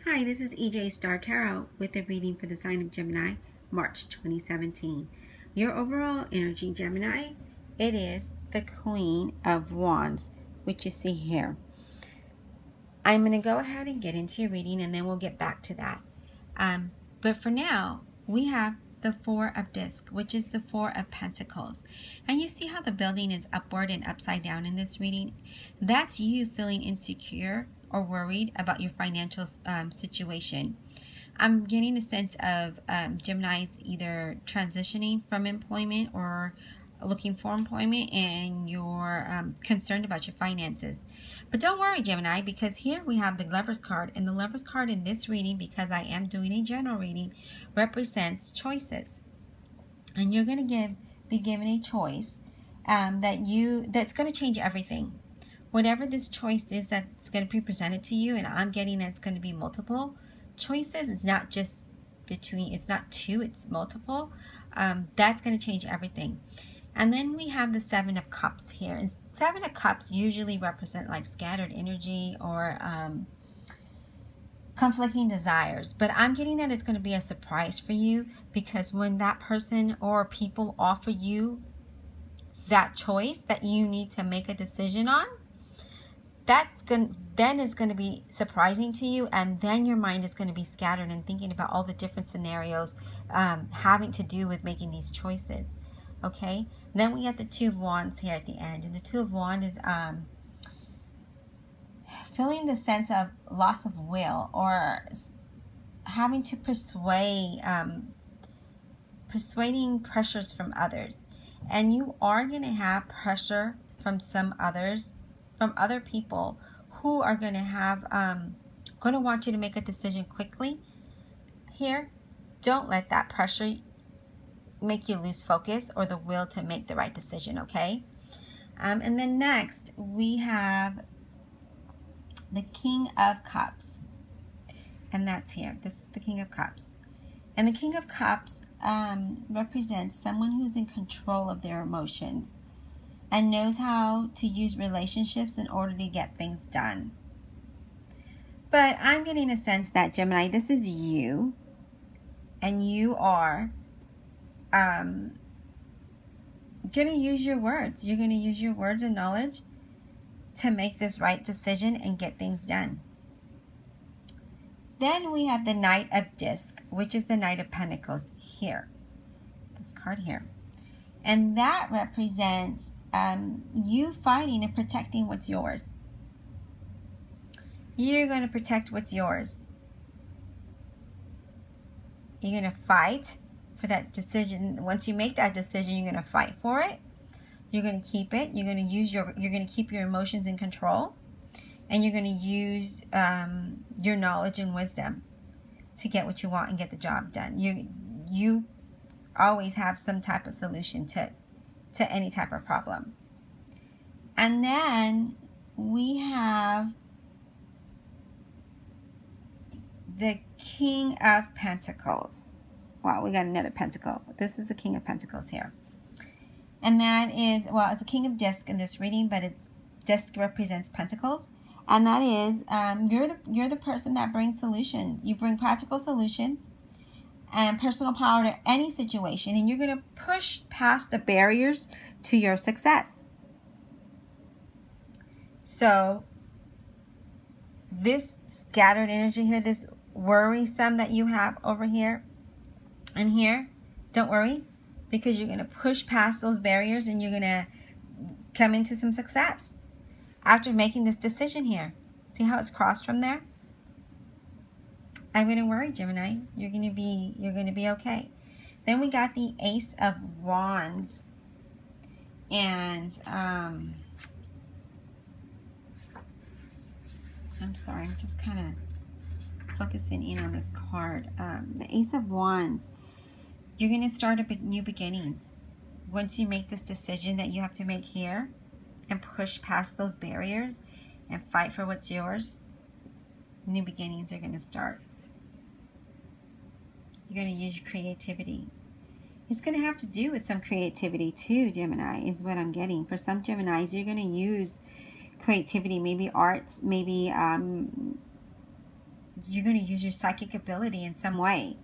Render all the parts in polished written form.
Hi, this is EJ Star Tarot with a reading for the sign of Gemini, March 2017. Your overall energy, Gemini, it is the Queen of Wands, which you see here. I'm going to go ahead and get into your reading and then we'll get back to that. But for now, we have the Four of Discs, which is the Four of Pentacles. And you see how the building is upward and upside down in this reading? That's you feeling insecure or worried about your financial situation. I'm getting a sense of Gemini's either transitioning from employment or looking for employment, and you're concerned about your finances. But don't worry, Gemini, because here we have the Lover's card, and the Lover's card in this reading, because I am doing a general reading, represents choices. And you're going to be given a choice that's going to change everything. Whatever this choice is that's going to be presented to you, and I'm getting that it's going to be multiple choices. It's not just it's not two, it's multiple. That's going to change everything. And then we have the Seven of Cups here. And Seven of Cups usually represent like scattered energy or conflicting desires. But I'm getting that it's going to be a surprise for you, because when that person or people offer you that choice that you need to make a decision on, then is going to be surprising to you, and then your mind is going to be scattered and thinking about all the different scenarios having to do with making these choices. Okay, then we have the Two of Wands here at the end, and the Two of Wands is feeling the sense of loss of will or having to persuading pressures from others, and you are going to have pressure from other people who are going to want you to make a decision quickly. Here, don't let that pressure make you lose focus or the will to make the right decision, okay? And then next, we have the King of Cups. And that's here. This is the King of Cups. And the King of Cups represents someone who's in control of their emotions and knows how to use relationships in order to get things done. But I'm getting a sense that, Gemini, this is you, and you are going to use your words. You're going to use your words and knowledge to make this right decision and get things done. Then we have the Knight of Discs, which is the Knight of Pentacles here. This card here. And that represents you fighting and protecting what's yours. You're going to protect what's yours. You're going to fight for that decision. Once you make that decision, you're going to fight for it. You're going to keep it. You're going to keep your emotions in control, and you're going to use your knowledge and wisdom to get what you want and get the job done. You always have some type of solution to any type of problem. And then we have the King of Pentacles. Wow, we got another pentacle. This is the King of Pentacles here. And that is, well, it's a King of Disc in this reading, but it's disc represents pentacles. And that is, you're the person that brings solutions. You bring practical solutions and personal power to any situation, and you're going to push past the barriers to your success. So this scattered energy here, this worrisome that you have over here and here, don't worry, because you're going to push past those barriers and you're going to come into some success after making this decision here. See how it's crossed from there? I wouldn't worry, Gemini. You're going to be okay. Then we got the Ace of Wands. And I'm sorry, I'm just kind of focusing in on this card. The Ace of Wands. You're going to start new beginnings. Once you make this decision that you have to make here and push past those barriers and fight for what's yours, new beginnings are going to start. You're going to use your creativity. It's going to have to do with some creativity too, Gemini, is what I'm getting. For some Geminis, you're going to use creativity, maybe arts, maybe you're going to use your psychic ability in some way,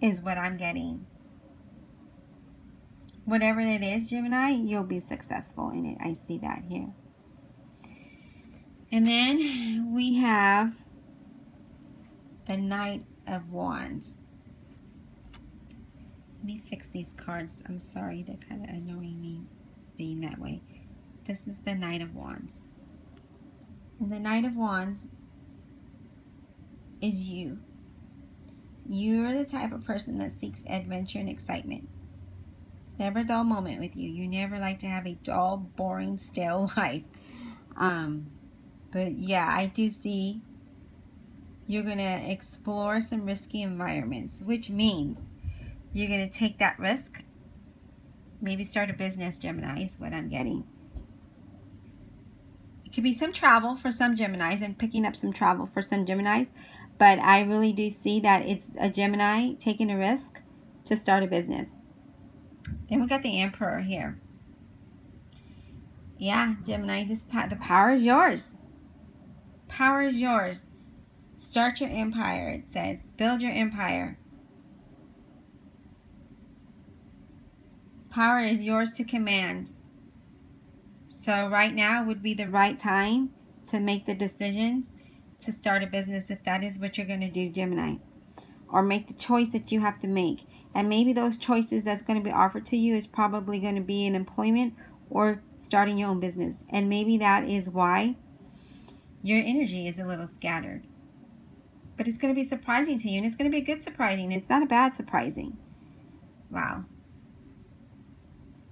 is what I'm getting. Whatever it is, Gemini, you'll be successful in it. I see that here. And then we have the Knight of Wands. Let me fix these cards. I'm sorry, they're kind of annoying me being that way. This is the Knight of Wands. And the Knight of Wands is you. You're the type of person that seeks adventure and excitement. It's never a dull moment with you. You never like to have a dull, boring, stale life. But yeah, I do see you're going to explore some risky environments, which means you're going to take that risk. Maybe start a business, Gemini, is what I'm getting. It could be some travel for some Geminis and picking up some travel for some Geminis. But I really do see that it's a Gemini taking a risk to start a business. Then we got the Emperor here. Yeah, Gemini, the power is yours. Power is yours. Start your empire, it says. Build your empire. Power is yours to command. So right now would be the right time to make the decisions to start a business, if that is what you're going to do, Gemini. Or make the choice that you have to make. And maybe those choices that's going to be offered to you is probably going to be in employment or starting your own business. And maybe that is why your energy is a little scattered. But it's going to be surprising to you, and it's going to be a good surprising. It's not a bad surprising. Wow.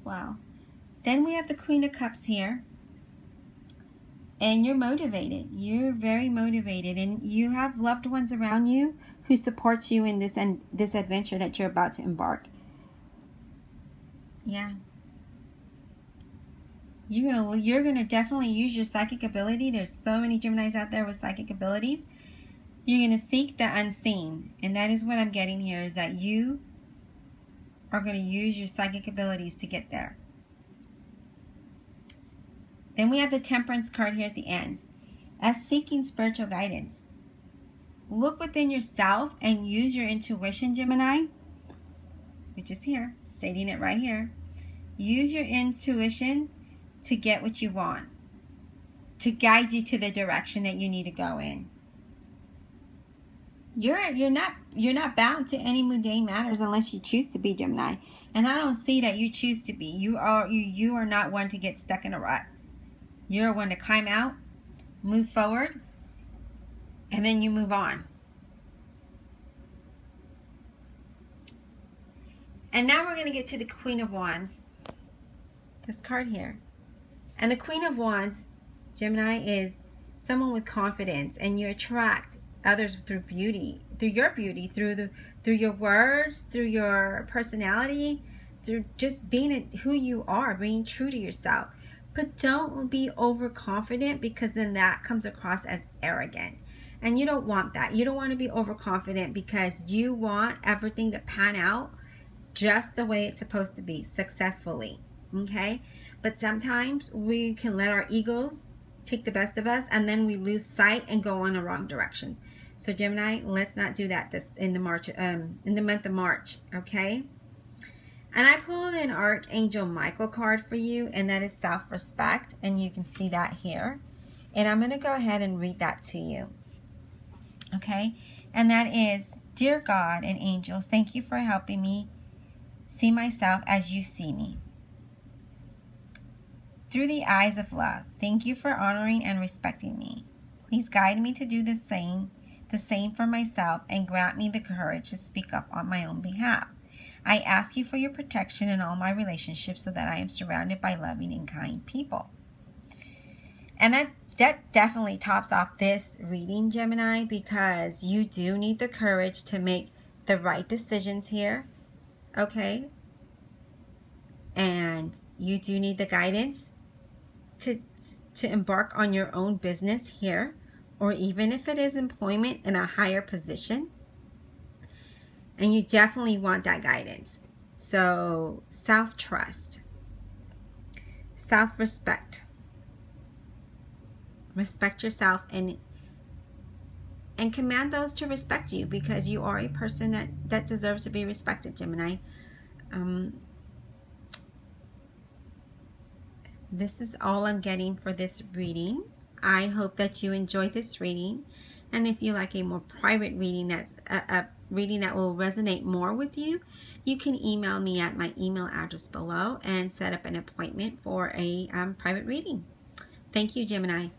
Wow. Then we have the Queen of Cups here. And you're motivated. You're very motivated. And you have loved ones around you who support you in this adventure that you're about to embark. Yeah. You're gonna definitely use your psychic ability. There's so many Geminis out there with psychic abilities. You're gonna seek the unseen. And that is what I'm getting here, is that you are gonna use your psychic abilities to get there. Then we have the Temperance card here at the end. As seeking spiritual guidance. Look within yourself and use your intuition, Gemini. Which is here, stating it right here. Use your intuition to get what you want. To guide you to the direction that you need to go in. You're not bound to any mundane matters unless you choose to be, Gemini. And I don't see that you choose to be. You are not one to get stuck in a rut. You're one to climb out, move forward, and then you move on. And now we're going to get to the Queen of Wands. This card here. And the Queen of Wands, Gemini, is someone with confidence, and you attract others through beauty, through your beauty, through your words, through your personality, through just being who you are, being true to yourself. But don't be overconfident, because then that comes across as arrogant. And you don't want that. You don't want to be overconfident, because you want everything to pan out just the way it's supposed to be, successfully. Okay? But sometimes we can let our egos take the best of us, and then we lose sight and go in the wrong direction. So Gemini, let's not do that in the month of March, okay? And I pulled an Archangel Michael card for you, and that is self-respect, and you can see that here. And I'm going to go ahead and read that to you. Okay? And that is, Dear God and angels, thank you for helping me see myself as you see me. Through the eyes of love, thank you for honoring and respecting me. Please guide me to do the same for myself, and grant me the courage to speak up on my own behalf. I ask you for your protection in all my relationships, so that I am surrounded by loving and kind people. And that definitely tops off this reading, Gemini, because you do need the courage to make the right decisions here, okay? And you do need the guidance to embark on your own business here, or even if it is employment in a higher position. And you definitely want that guidance. So self-trust, self-respect. Respect yourself, and and command those to respect you, because you are a person that deserves to be respected, Gemini. This is all I'm getting for this reading. I hope that you enjoyed this reading, and if you like a more private reading, that's a reading that will resonate more with you, you can email me at my email address below and set up an appointment for a private reading. Thank you, Gemini.